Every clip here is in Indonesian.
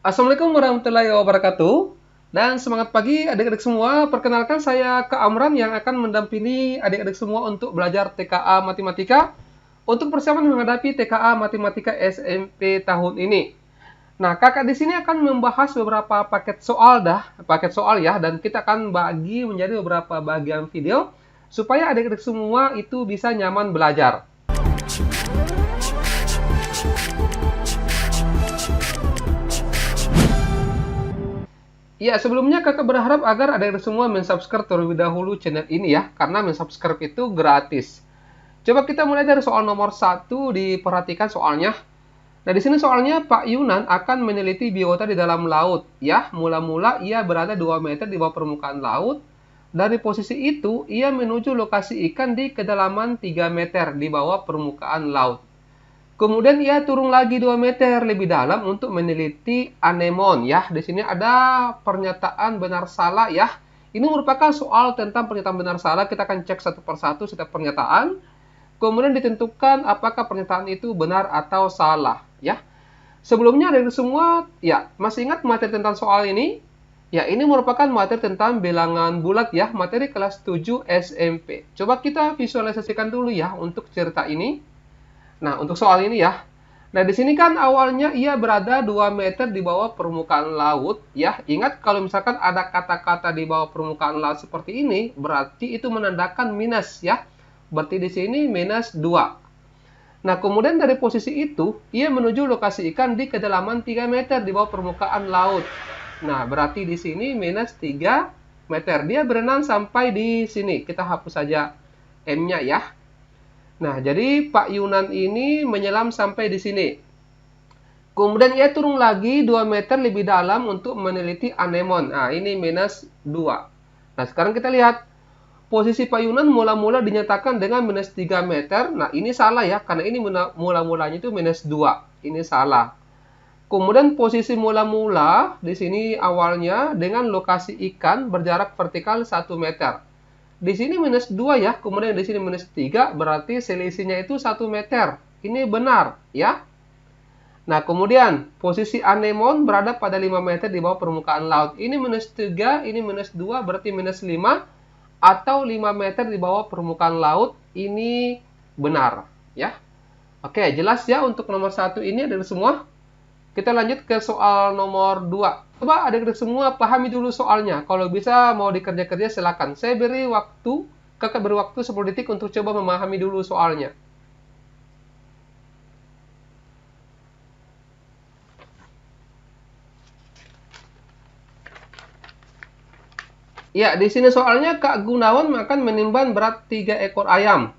Assalamualaikum warahmatullahi wabarakatuh. Dan semangat pagi adik-adik semua. Perkenalkan saya Kak Amran yang akan mendampingi adik-adik semua untuk belajar TKA Matematika untuk persiapan menghadapi TKA Matematika SMP tahun ini. Nah, Kakak di sini akan membahas beberapa paket soal ya, dan kita akan bagi menjadi beberapa bagian video supaya adik-adik semua itu bisa nyaman belajar. Ya, sebelumnya kakak berharap agar adik-adik semua mensubscribe terlebih dahulu channel ini ya, karena mensubscribe itu gratis. Coba kita mulai dari soal nomor 1, diperhatikan soalnya. Nah, di sini soalnya Pak Yunan akan meneliti biota di dalam laut. Ya, mula-mula ia berada 2 meter di bawah permukaan laut. Dari posisi itu, ia menuju lokasi ikan di kedalaman 3 meter di bawah permukaan laut. Kemudian ia turun lagi 2 meter lebih dalam untuk meneliti anemon ya. Di sini ada pernyataan benar salah ya. Ini merupakan soal tentang pernyataan benar salah. Kita akan cek satu persatu setiap pernyataan. Kemudian ditentukan apakah pernyataan itu benar atau salah ya. Sebelumnya dari semua ya, masih ingat materi tentang soal ini? Ya, ini merupakan materi tentang bilangan bulat ya, materi kelas 7 SMP. Coba kita visualisasikan dulu ya untuk cerita ini. Nah, untuk soal ini ya. Nah, di sini kan awalnya ia berada 2 meter di bawah permukaan laut ya. Ingat kalau misalkan ada kata-kata di bawah permukaan laut seperti ini, berarti itu menandakan minus ya. Berarti di sini minus 2. Nah, kemudian dari posisi itu, ia menuju lokasi ikan di kedalaman 3 meter di bawah permukaan laut. Nah, berarti di sini minus 3 meter. Dia berenang sampai di sini. Kita hapus saja M-nya ya. Nah, jadi Pak Yunan ini menyelam sampai di sini. Kemudian ia turun lagi 2 meter lebih dalam untuk meneliti anemon. Nah, ini minus 2. Nah, sekarang kita lihat. Posisi Pak Yunan mula-mula dinyatakan dengan minus 3 meter. Nah, ini salah ya, karena ini mula-mulanya itu minus 2. Ini salah. Kemudian posisi mula-mula di sini awalnya dengan lokasi ikan berjarak vertikal 1 meter. Di sini minus 2 ya, kemudian di sini minus 3, berarti selisihnya itu 1 meter. Ini benar ya. Nah, kemudian posisi anemon berada pada 5 meter di bawah permukaan laut. Ini minus 3, ini minus 2, berarti minus 5. Atau 5 meter di bawah permukaan laut. Ini benar ya. Oke, jelas ya untuk nomor 1 ini ada semua. Kita lanjut ke soal nomor 2. Coba adik-adik semua pahami dulu soalnya. Kalau bisa mau dikerja-kerja silakan. Saya beri waktu, kakak beri waktu 10 detik untuk coba memahami dulu soalnya. Ya, di sini soalnya Kak Gunawan akan menimbang berat 3 ekor ayam.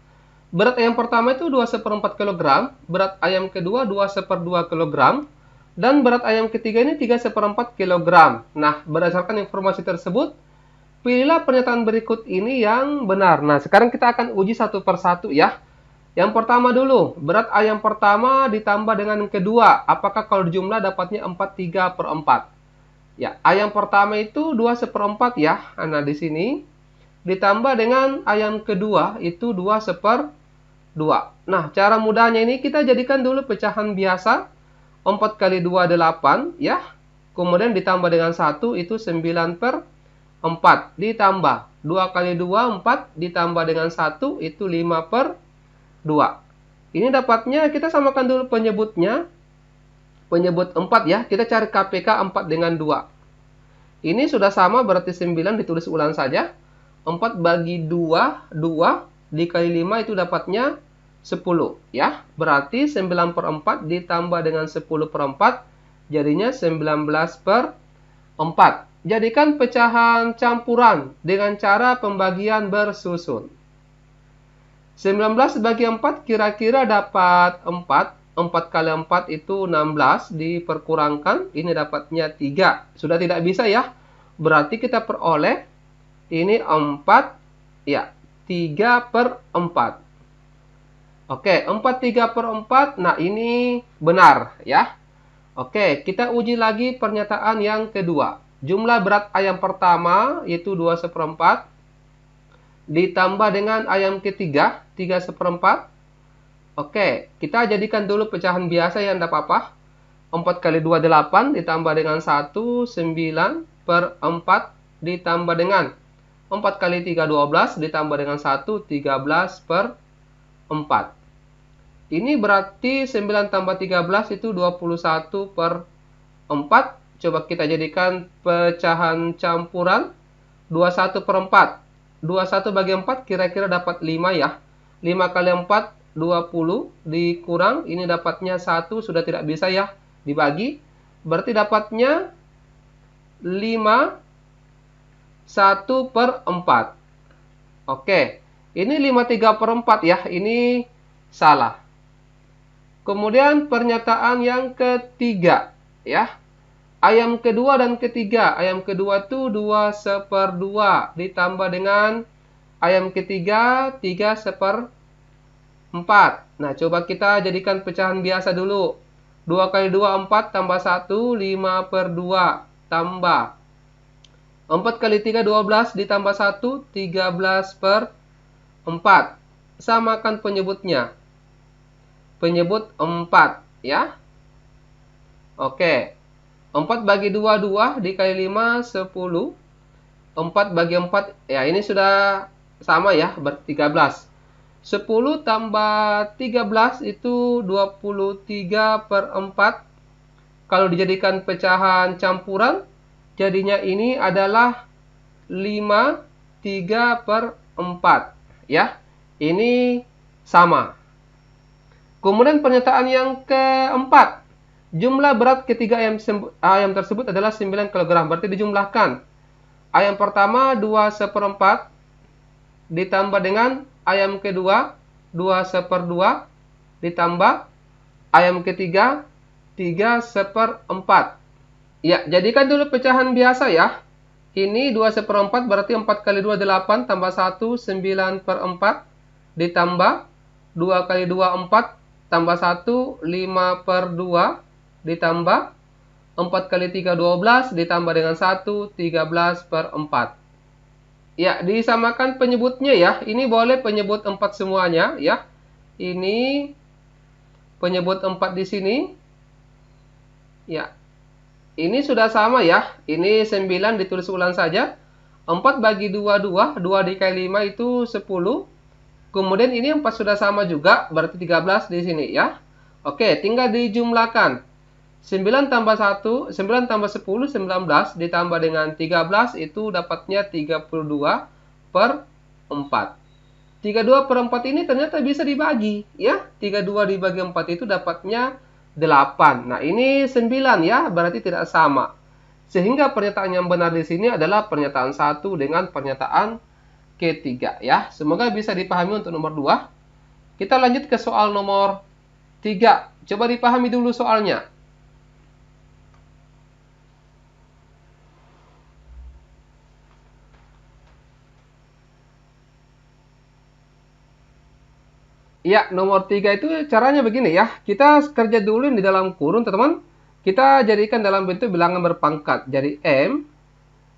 Berat ayam pertama itu 2/4 kg, berat ayam kedua 2/2 kg, dan berat ayam ketiga ini 3/4 kg. Nah, berdasarkan informasi tersebut, pilihlah pernyataan berikut ini yang benar. Nah, sekarang kita akan uji satu persatu ya. Yang pertama dulu, berat ayam pertama ditambah dengan yang kedua. Apakah kalau dijumlah dapatnya 43/4? Ya, ayam pertama itu 2/4 ya. Nah, di sini ditambah dengan ayam kedua itu 2/2. Nah, cara mudahnya ini kita jadikan dulu pecahan biasa. 4 kali 2, 8 ya. Kemudian ditambah dengan 1 itu 9/4. Ditambah 2 kali 2, 4. Ditambah dengan 1 itu 5/2. Ini dapatnya, kita samakan dulu penyebutnya. Penyebut 4 ya. Kita cari KPK 4 dengan 2. Ini sudah sama, berarti 9 ditulis ulang saja. 4 bagi 2, 2. Dikali 5 itu dapatnya 10 ya. Berarti 9/4 ditambah dengan 10/4 jadinya 19/4. Jadikan pecahan campuran dengan cara pembagian bersusun. 19 bagi 4 kira-kira dapat 4. 4 kali 4 itu 16, diperkurangkan ini dapatnya 3. Sudah tidak bisa ya. Berarti kita peroleh ini 4 ya, 3/4. Oke, 4 3/4. Nah, ini benar ya. Oke, kita uji lagi pernyataan yang kedua. Jumlah berat ayam pertama yaitu 2/4 ditambah dengan ayam ketiga 3/4. Oke, kita jadikan dulu pecahan biasa yang tidak apa-apa. 4 kali 2, 8, ditambah dengan 1, 9 per 4, ditambah dengan 4 kali 3, 12, ditambah dengan 1, 13 per 4. Ini berarti 9 tambah 13 itu 21 per 4. Coba kita jadikan pecahan campuran. 21 per 4. 21 bagi 4 kira-kira dapat 5 ya. 5 kali 4, 20. Dikurang, ini dapatnya 1. Sudah tidak bisa ya dibagi. Berarti dapatnya 5, 1 per 4. Oke. Ini 53 per 4 ya. Ini salah. Kemudian pernyataan yang ketiga ya. Ayam kedua dan ketiga. Ayam kedua itu 2/2 ditambah dengan ayam ketiga 3/4. Nah, coba kita jadikan pecahan biasa dulu. 2 kali 2, 4 tambah 1, 5/2 tambah 4 kali 3, 12 ditambah 1, 13/4. Samakan penyebutnya. Penyebut 4 ya. Oke. 4 bagi 2, 2 dikali 5, 10. 4 bagi 4, ya ini sudah sama ya, berarti 13. 10 tambah 13 itu 23/4. Kalau dijadikan pecahan campuran, jadinya ini adalah 53/4. Ya, ini sama. Kemudian pernyataan yang keempat. Jumlah berat ketiga ayam tersebut adalah 9 kg. Berarti dijumlahkan. Ayam pertama 2/4 ditambah dengan ayam kedua 2/2 ditambah ayam ketiga 3/4. Ya, jadikan dulu pecahan biasa ya. Ini 2/4 berarti 4 kali 2, 8 tambah 1, 9/4 ditambah 2 kali 2, 4 tambah 1, 5/2 ditambah 4 kali 3, 12 ditambah dengan 1, 13/4. Ya, disamakan penyebutnya ya. Ini boleh penyebut 4 semuanya ya. Ini penyebut 4 di sini. Ya. Ini sudah sama ya. Ini 9 ditulis ulang saja. 4 bagi 2, 2. 2 dikali 5 itu 10. Kemudian ini 4 sudah sama juga, berarti 13 di sini ya. Oke, tinggal dijumlahkan. 9 tambah 1, 9 tambah 10, 19 ditambah dengan 13 itu dapatnya 32/4. 32/4 ini ternyata bisa dibagi ya. 32 dibagi 4 itu dapatnya 8. Nah, ini 9 ya, berarti tidak sama. Sehingga pernyataan yang benar di sini adalah pernyataan 1 dengan pernyataan ketiga ya. Semoga bisa dipahami untuk nomor 2. Kita lanjut ke soal nomor 3. Coba dipahami dulu soalnya. Ya, nomor 3 itu caranya begini ya. Kita kerja dulu di dalam kurung, teman-teman. Kita jadikan dalam bentuk bilangan berpangkat. Jadi M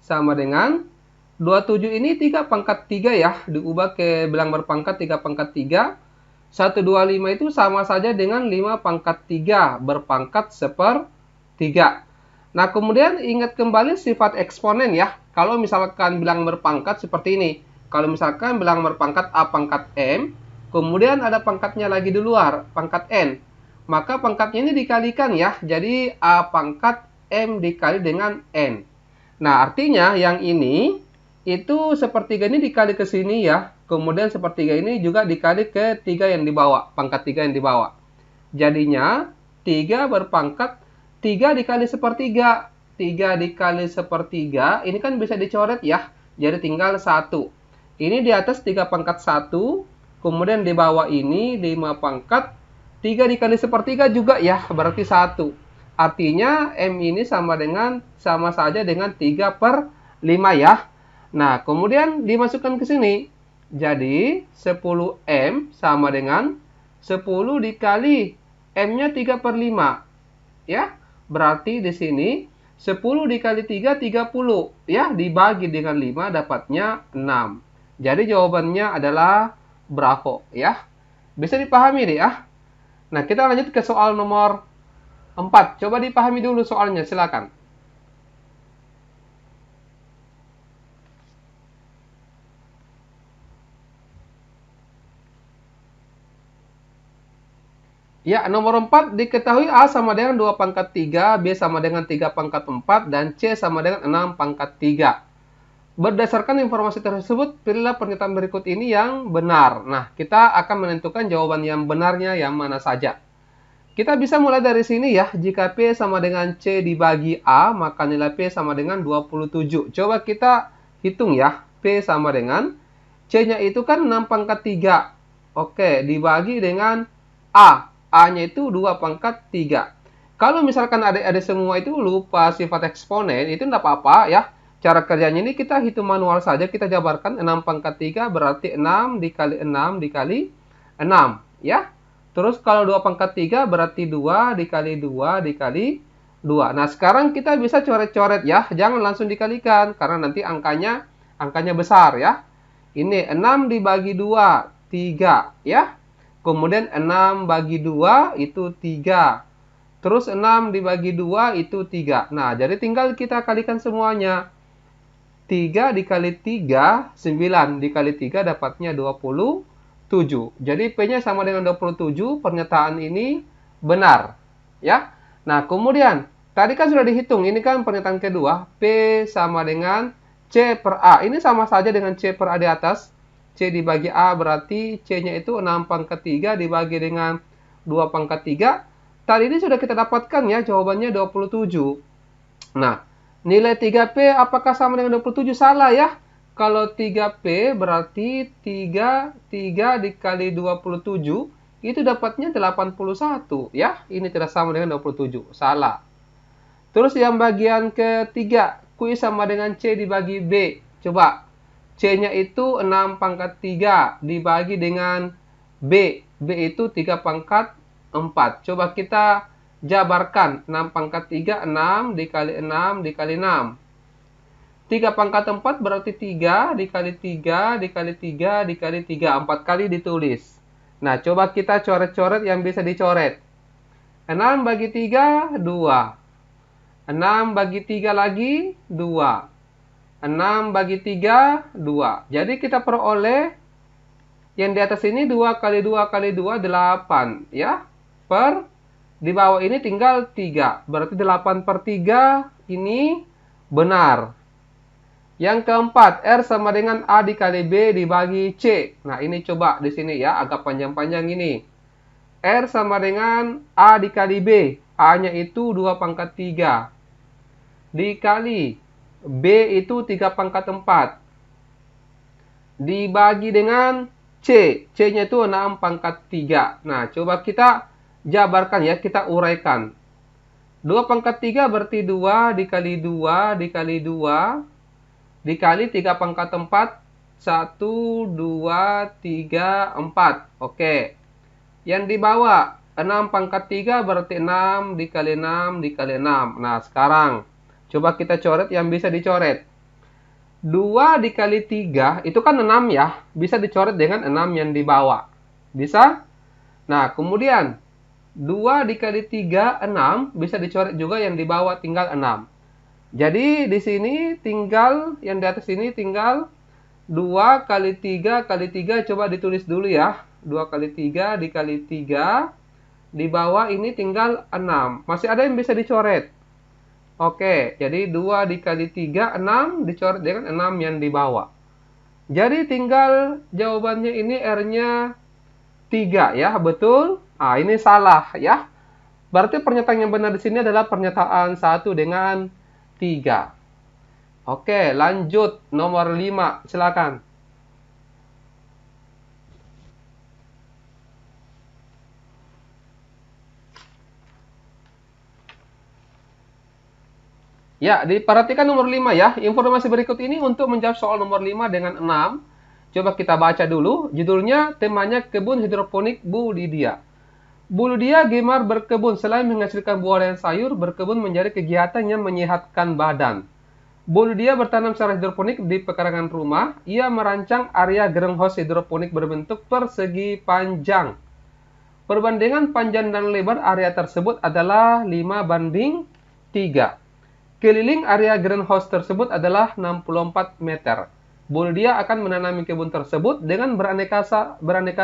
sama dengan 27 ini 3/3 ya. Diubah ke bilangan berpangkat 3/3. 125 itu sama saja dengan 5/3 berpangkat 1/3. Nah, kemudian ingat kembali sifat eksponen ya. Kalau misalkan bilangan berpangkat seperti ini. Kalau misalkan bilangan berpangkat A pangkat M, kemudian ada pangkatnya lagi di luar, pangkat N. Maka pangkatnya ini dikalikan ya. Jadi A pangkat M dikali dengan N. Nah, artinya yang ini itu sepertiga ini dikali ke sini ya. Kemudian sepertiga ini juga dikali ke 3 yang di bawah, pangkat 3 yang di bawah. Jadinya 3 berpangkat 3 dikali sepertiga. 3 dikali sepertiga, ini kan bisa dicoret ya. Jadi tinggal 1. Ini di atas 3 pangkat 1. Kemudian di bawah ini 5 pangkat 3 dikali sepertiga juga ya, berarti 1. Artinya M ini sama saja dengan 3/5 ya. Nah, kemudian dimasukkan ke sini. Jadi 10M sama dengan 10 dikali M-nya 3/5. Ya, berarti di sini 10 dikali 3, 30. Ya, dibagi dengan 5 dapatnya 6. Jadi jawabannya adalah Bravo ya. Bisa dipahami nih ya. Nah, kita lanjut ke soal nomor 4. Coba dipahami dulu soalnya, silakan. Ya, nomor 4 diketahui A sama dengan 2 pangkat 3, B sama dengan 3 pangkat 4, dan C sama dengan 6 pangkat 3. Berdasarkan informasi tersebut, pilihlah pernyataan berikut ini yang benar. Nah, kita akan menentukan jawaban yang benarnya yang mana saja. Kita bisa mulai dari sini ya. Jika P sama dengan C dibagi A, maka nilai P sama dengan 27. Coba kita hitung ya. P sama dengan C-nya itu kan 6 pangkat 3. Oke, dibagi dengan A. A-nya itu 2 pangkat 3. Kalau misalkan adik-adik semua itu lupa sifat eksponen, itu tidak apa-apa ya. Cara kerjanya ini kita hitung manual saja, kita jabarkan 6 pangkat 3 berarti 6 dikali 6 dikali 6 ya. Terus kalau 2 pangkat 3 berarti 2 dikali 2 dikali 2. Nah, sekarang kita bisa coret-coret ya. Jangan langsung dikalikan karena nanti angkanya besar ya. Ini 6 dibagi 2, 3 ya. Kemudian 6 bagi 2 itu 3. Terus 6 dibagi 2 itu 3. Nah, jadi tinggal kita kalikan semuanya. 3 dikali 3, 9 dikali 3 dapatnya 27. Jadi P-nya sama dengan 27, pernyataan ini benar. Ya. Nah, kemudian, tadi kan sudah dihitung, ini kan pernyataan kedua, P sama dengan C per A. Ini sama saja dengan C per A di atas. C dibagi A berarti C-nya itu 6 pangkat 3 dibagi dengan 2 pangkat 3. Tadi ini sudah kita dapatkan ya, jawabannya 27. Nah, nilai 3P apakah sama dengan 27? Salah ya. Kalau 3P berarti 3 dikali 27 itu dapatnya 81 ya. Ini tidak sama dengan 27. Salah. Terus yang bagian ketiga, Q sama dengan C dibagi B. Coba. C-nya itu 6 pangkat 3 dibagi dengan B. B itu 3 pangkat 4. Coba kita jabarkan 6 pangkat 3, 6 dikali 6 dikali 6. 3 pangkat 4 berarti 3 dikali 3 dikali 3 dikali 3. 4 kali ditulis. Nah, coba kita coret-coret yang bisa dicoret. 6 bagi 3, 2. 6 bagi 3 lagi, 2. 6 bagi 3, 2. Jadi kita peroleh yang di atas ini 2 kali 2 kali 2, 8. Ya, per di bawah ini tinggal 3. Berarti 8 per 3 ini benar. Yang keempat, R sama dengan A dikali B dibagi C. Nah, ini coba di sini ya, agak panjang-panjang ini. R sama dengan A dikali B. A-nya itu 2 pangkat 3. Dikali B itu 3 pangkat 4. Dibagi dengan C. C-nya itu 6 pangkat 3. Nah, coba kita jabarkan ya, kita uraikan. 2 pangkat 3 berarti 2 dikali 2 dikali 2 dikali 3 pangkat 4. 1, 2, 3, 4. Oke. Yang di bawah 6 pangkat 3 berarti 6 dikali 6 dikali 6. Nah, sekarang coba kita coret yang bisa dicoret. 2 dikali 3 itu kan 6 ya. Bisa dicoret dengan 6 yang di bawah. Bisa? Nah, kemudian 2 dikali 3, 6. Bisa dicoret juga yang di bawah, tinggal 6. Jadi di sini tinggal, yang di atas ini tinggal 2 kali 3 kali 3. Coba ditulis dulu ya. 2 kali 3 dikali 3. Di bawah ini tinggal 6. Masih ada yang bisa dicoret. Oke, jadi 2 dikali 3, 6. Dicoret dengan 6 yang di bawah. Jadi tinggal jawabannya ini R-nya 3 ya, betul? Ah, ini salah ya. Berarti pernyataan yang benar di sini adalah pernyataan 1 dengan 3. Oke, lanjut nomor 5, silakan. Ya, diperhatikan nomor 5 ya. Informasi berikut ini untuk menjawab soal nomor 5 dengan 6. Coba kita baca dulu. Judulnya, temanya kebun hidroponik Bu Lydia. Bu Lydia gemar berkebun. Selain menghasilkan buah dan sayur, berkebun menjadi kegiatan yang menyehatkan badan. Bu Lydia bertanam secara hidroponik di pekarangan rumah. Ia merancang area greenhouse hidroponik berbentuk persegi panjang. Perbandingan panjang dan lebar area tersebut adalah 5:3. Keliling area greenhouse tersebut adalah 64 meter. Bu Lydia akan menanami kebun tersebut dengan beraneka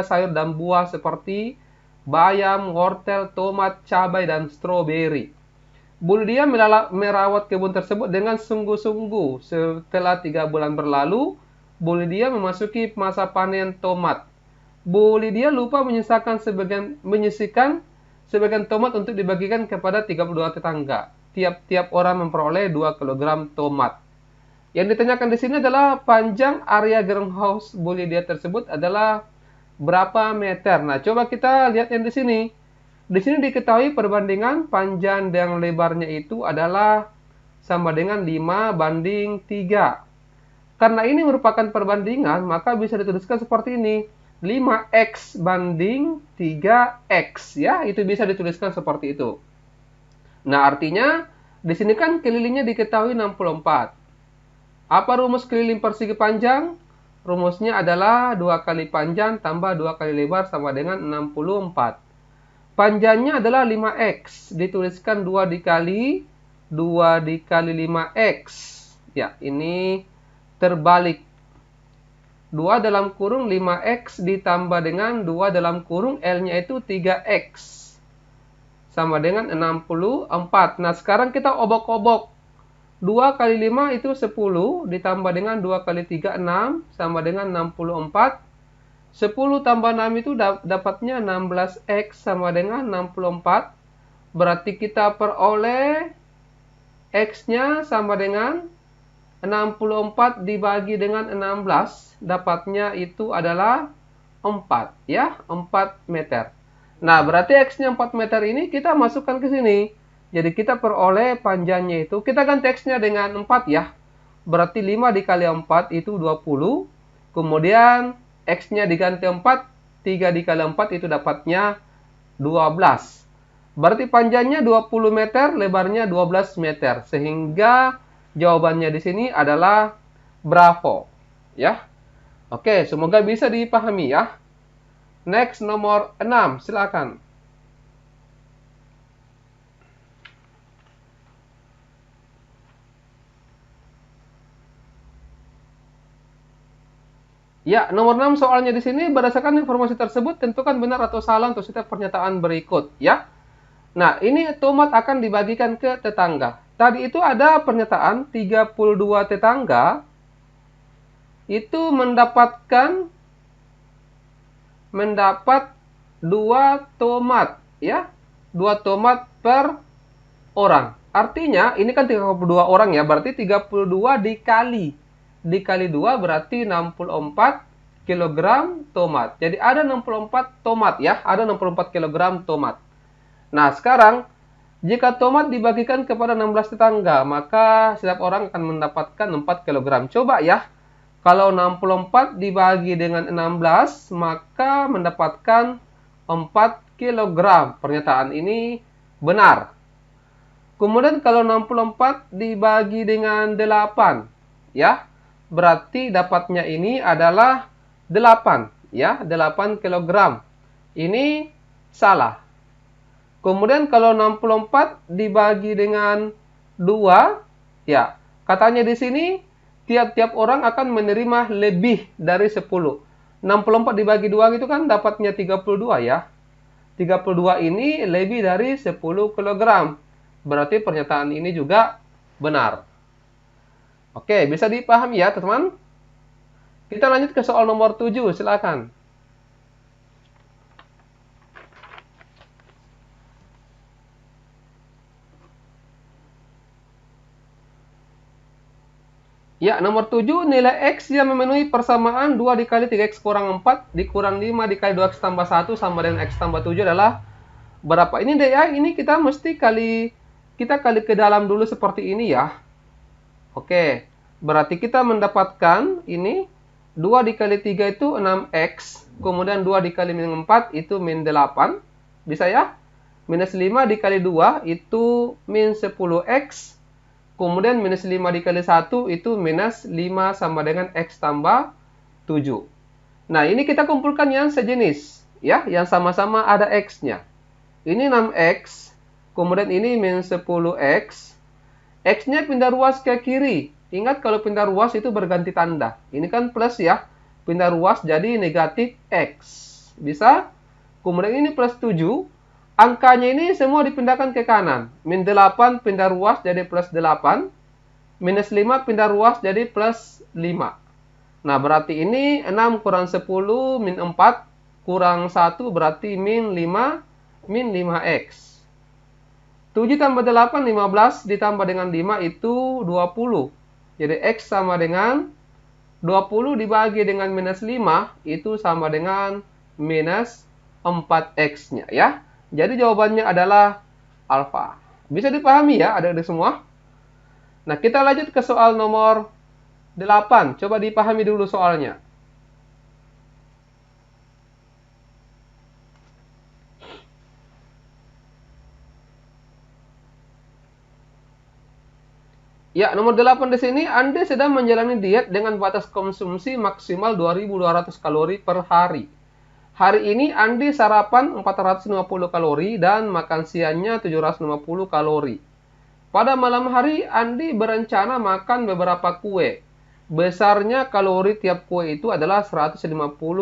sayur dan buah seperti bayam, wortel, tomat, cabai, dan stroberi. Bu Lydia merawat kebun tersebut dengan sungguh-sungguh. Setelah 3 bulan berlalu, Bu Lydia memasuki masa panen tomat. Bu Lydia lupa menyisihkan sebagian tomat untuk dibagikan kepada 32 tetangga. Tiap-tiap orang memperoleh 2 kilogram tomat. Yang ditanyakan di sini adalah panjang area greenhouse Bu Lydia tersebut adalah berapa meter. Nah, coba kita lihat yang di sini. Di sini diketahui perbandingan panjang dan lebarnya itu adalah sama dengan 5:3. Karena ini merupakan perbandingan, maka bisa dituliskan seperti ini. 5x banding 3x, ya, itu bisa dituliskan seperti itu. Nah, artinya di sini kan kelilingnya diketahui 64. Apa rumus keliling persegi panjang? Rumusnya adalah 2 kali panjang tambah 2 kali lebar sama dengan 64. Panjangnya adalah 5x, dituliskan 2 dikali 5x. Ya, ini terbalik. 2 dalam kurung 5x ditambah dengan 2 dalam kurung L-nya itu 3x. Sama dengan 64. Nah, sekarang kita obok-obok. 2 kali 5 itu 10, ditambah dengan 2 kali 3, 6, sama dengan 64. 10 tambah 6 itu dapatnya 16x sama dengan 64. Berarti kita peroleh x-nya sama dengan 64 dibagi dengan 16. Dapatnya itu adalah 4, ya, 4 meter. Nah, berarti x-nya 4 meter ini kita masukkan ke sini. Jadi kita peroleh panjangnya itu, kita ganti x-nya dengan 4 ya. Berarti 5 dikali 4 itu 20. Kemudian x-nya diganti 4, 3 dikali 4 itu dapatnya 12. Berarti panjangnya 20 meter, lebarnya 12 meter. Sehingga jawabannya di sini adalah Bravo. Ya. Oke, semoga bisa dipahami ya. Next, nomor 6, silakan. Ya, nomor 6 soalnya di sini berdasarkan informasi tersebut tentukan benar atau salah untuk setiap pernyataan berikut, ya. Nah, ini tomat akan dibagikan ke tetangga. Tadi itu ada pernyataan 32 tetangga itu mendapat 2 tomat, ya. 2 tomat per orang. Artinya, ini kan 32 orang ya, berarti 32 dikali 2 berarti 64 kilogram tomat. Jadi ada 64 tomat ya, ada 64 kilogram tomat. Nah, sekarang jika tomat dibagikan kepada 16 tetangga, maka setiap orang akan mendapatkan 4 kilogram. Coba ya, kalau 64 dibagi dengan 16, maka mendapatkan 4 kilogram. Pernyataan ini benar. Kemudian kalau 64 dibagi dengan 8, ya, berarti dapatnya ini adalah 8, ya, 8 kilogram. Ini salah. Kemudian kalau 64 dibagi dengan 2, ya, katanya di sini tiap-tiap orang akan menerima lebih dari 10. 64 dibagi 2 itu kan dapatnya 32 ya. 32 ini lebih dari 10 kilogram. Berarti pernyataan ini juga benar. Oke, bisa dipahami ya, teman-teman? Kita lanjut ke soal nomor 7, silakan. Ya, nomor 7, nilai X yang memenuhi persamaan 2 dikali 3X kurang 4 dikurang 5 dikali 2X tambah 1 sama dengan X tambah 7 adalah berapa? Ini deh ya, ini kita mesti kali ke dalam dulu seperti ini ya. Oke, berarti kita mendapatkan ini 2 dikali 3 itu 6X, kemudian 2 dikali min 4 itu min 8, bisa ya? Minus 5 dikali 2 itu min 10X, kemudian minus 5 dikali 1 itu minus 5 sama dengan X tambah 7. Nah, ini kita kumpulkan yang sejenis. ya, yang sama-sama ada X-nya. Ini 6X, kemudian ini min 10X. X-nya pindah ruas ke kiri. Ingat kalau pindah ruas itu berganti tanda. Ini kan plus ya. Pindah ruas jadi negatif X. Bisa? Kemudian ini plus 7. Angkanya ini semua dipindahkan ke kanan. Min 8 pindah ruas jadi plus 8. Minus 5 pindah ruas jadi plus 5. Nah, berarti ini 6 kurang 10 min 4 kurang 1 berarti min 5 min 5X. 7 tambah 8, 15 ditambah dengan 5 itu 20. Jadi X sama dengan 20 dibagi dengan minus 5 itu sama dengan minus 4X-nya ya. Jadi jawabannya adalah alfa. Bisa dipahami ya adik-adik semua? Nah, kita lanjut ke soal nomor 8. Coba dipahami dulu soalnya. Ya, nomor 8 di sini Anda sedang menjalani diet dengan batas konsumsi maksimal 2.200 kalori per hari. Hari ini Andi sarapan 450 kalori dan makan siangnya 750 kalori. Pada malam hari Andi berencana makan beberapa kue. Besarnya kalori tiap kue itu adalah 150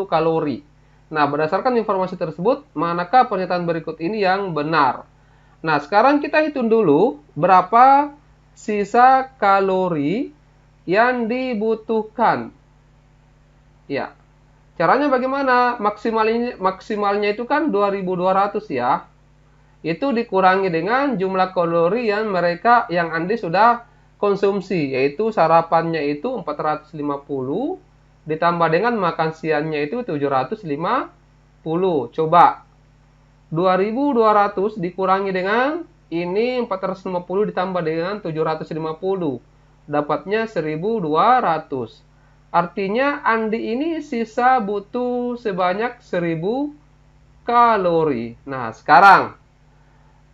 kalori. Nah, berdasarkan informasi tersebut, manakah pernyataan berikut ini yang benar? Nah, sekarang kita hitung dulu berapa sisa kalori yang dibutuhkan. Ya, caranya bagaimana? Maksimalnya itu kan 2.200 ya. Itu dikurangi dengan jumlah kalori yang Andi sudah konsumsi, yaitu sarapannya itu 450 ditambah dengan makan siangnya itu 750. Coba 2.200 dikurangi dengan ini 450 ditambah dengan 750. Dapatnya 1.200. Artinya Andi ini sisa butuh sebanyak 1.000 kalori. Nah, sekarang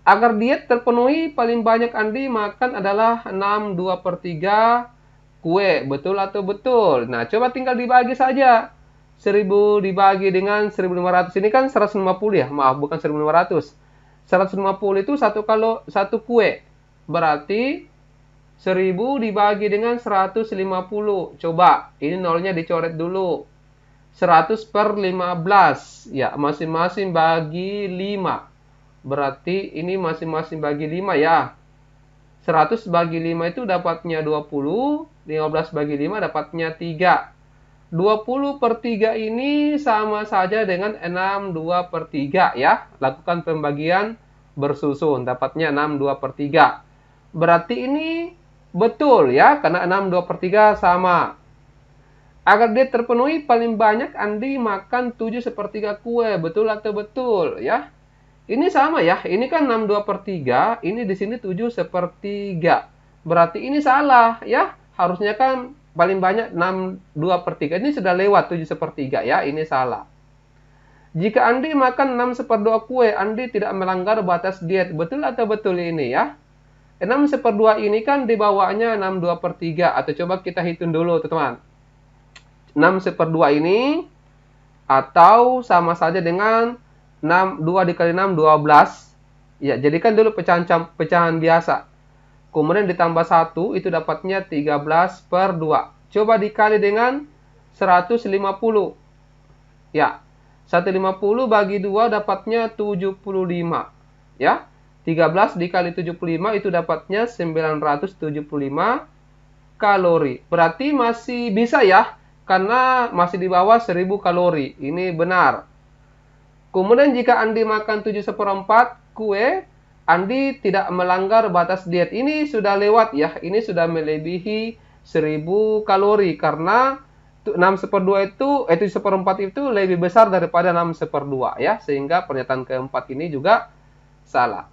agar diet terpenuhi paling banyak Andi makan adalah 6/2/3 kue. Betul atau betul? Nah, coba tinggal dibagi saja. 1.000 dibagi dengan 1.500 ini kan 150 ya. Maaf, bukan 1.500. 150 itu satu kue. Berarti 1.000 dibagi dengan 150. Coba, ini nolnya dicoret dulu. 100 per 15. Ya, masing-masing bagi 5. Berarti ini masing-masing bagi 5 ya. 100 bagi 5 itu dapatnya 20. 15 bagi 5 dapatnya 3. 20 per 3 ini sama saja dengan 6/2 per 3 ya. Lakukan pembagian bersusun. Dapatnya 6/2 per 3. Berarti ini betul ya, karena 6/2 per 3 sama. Agar dia terpenuhi paling banyak Andi makan 7/3 kue. Betul atau betul ya? Ini sama ya. Ini kan 6/2 per 3. Ini di sini 7/3. Berarti ini salah ya. Harusnya kan paling banyak 6/2 per 3. Ini sudah lewat 7/3 ya. Ini salah. Jika Andi makan 6/2 kue, Andi tidak melanggar batas diet. Betul atau betul ini ya? 6/2 ini kan dibawanya 6/2 per 3. Atau coba kita hitung dulu teman-teman. 6/2 ini atau sama saja dengan 2 dikali 6, 12. Ya, jadikan dulu pecahan biasa. Kemudian ditambah 1, itu dapatnya 13/2. Coba dikali dengan 150. Ya, 150 bagi 2 dapatnya 75. Ya, 13 dikali 75 itu dapatnya 975 kalori. Berarti masih bisa ya, karena masih di bawah 1.000 kalori. Ini benar. Kemudian jika Andi makan 7/4 kue, Andi tidak melanggar batas diet. Ini sudah lewat ya, ini sudah melebihi 1.000 kalori karena 6/2 itu 7/4 itu lebih besar daripada 6/2 ya, sehingga pernyataan keempat ini juga salah.